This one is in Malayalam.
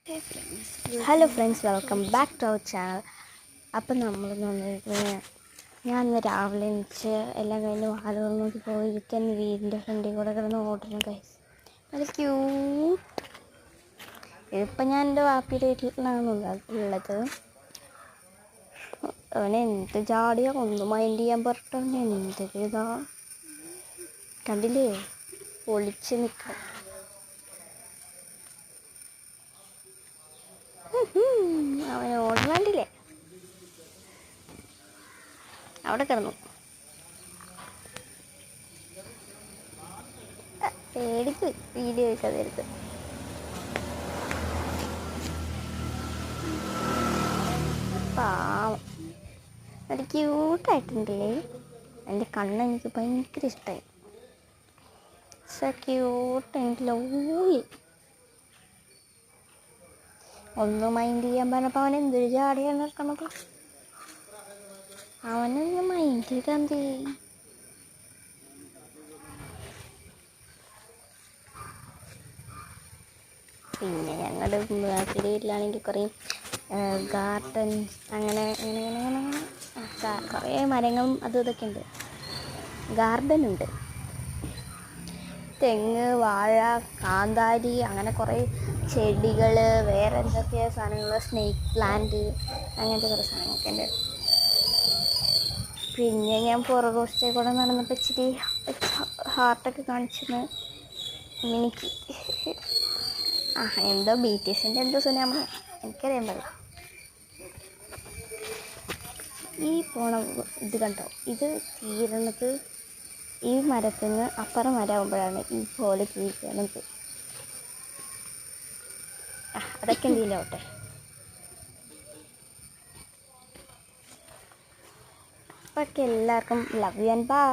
Hello friends, welcome back to our channel. അപ്പം നമ്മൾ ഞാൻ ഇന്ന് രാവിലെ എണീച്ച് എല്ലാം കഴിഞ്ഞ് വാലുകൾ നോക്കി പോയിരിക്കാൻ വീടിൻ്റെ ഫ്രണ്ടിൽ കൂടെ കിടന്ന് ഓടണം കൈസ്. നല്ല ക്യൂട്ട്. ഇതിപ്പോൾ ഞാൻ എൻ്റെ വാപ്പിയുടെ വീട്ടിലാണ് ഉള്ളത്. അവനെ എന്ത് ജാടിയാ, ഒന്നും മൈൻഡ് ചെയ്യാൻ പറഞ്ഞിട്ട് എന്തൊരു ഇതാ കണ്ടില്ലേ, ഒളിച്ച് നിൽക്കാം. അവൻ ഓടണ്ടില്ലേ, അവിടെ കിടന്നു. പേടിക്ക് വീഡിയോ അതെടുത്ത്. പാവം, അത് ക്യൂട്ടായിട്ടുണ്ടല്ലേ. എൻ്റെ കണ്ണ് എനിക്ക് ഭയങ്കര ഇഷ്ടമായി. Cute and lovely. ഒന്ന് മൈൻഡ് ചെയ്യാൻ പറഞ്ഞപ്പോൾ അവൻ എന്തൊരു ജാടിയാണ് നടക്കണത്. അവനൊന്ന് മൈൻഡ് ചെയ്താൽ മതി. പിന്നെ ഞങ്ങളുടെ നാട്ടിലെ വീട്ടിലാണെങ്കിൽ കുറേ ഗാർഡൻ അങ്ങനെ കുറേ മരങ്ങളും അതും ഇതൊക്കെ ഉണ്ട്. ഗാർഡൻ ഉണ്ട്. തെങ്ങ്, വാഴ, കാന്താരി, അങ്ങനെ കുറേ ചെടികൾ, വേറെ എന്തൊക്കെയോ സാധനങ്ങൾ, സ്നേക്ക് പ്ലാന്റ്, അങ്ങനത്തെ കുറേ സാധനങ്ങളൊക്കെ ഉണ്ട്. പിന്നെ ഞാൻ പുറകോസ്റ്റേ കൂടെ നടന്നപ്പോൾ ഇച്ചിരി ഹാർട്ടൊക്കെ കാണിച്ചെന്ന് മിനിക്ക്. എന്തോ BTSൻ്റെ എന്തോ സുനാമ, എനിക്കറിയാൻ പാടില്ല. ഈ പോണ ഇത് കണ്ടോ, ഇത് തീരണത് ഈ മരത്തിൽ നിന്ന് അപ്പുറം മരമാകുമ്പോഴാണ് ഈ പോലെ തീരണത്. അതൊക്കെ എന്തെങ്കിലാവട്ടെ. അപ്പോൾ എല്ലാവർക്കും ലവ് യു ആൻഡ് ബൈ.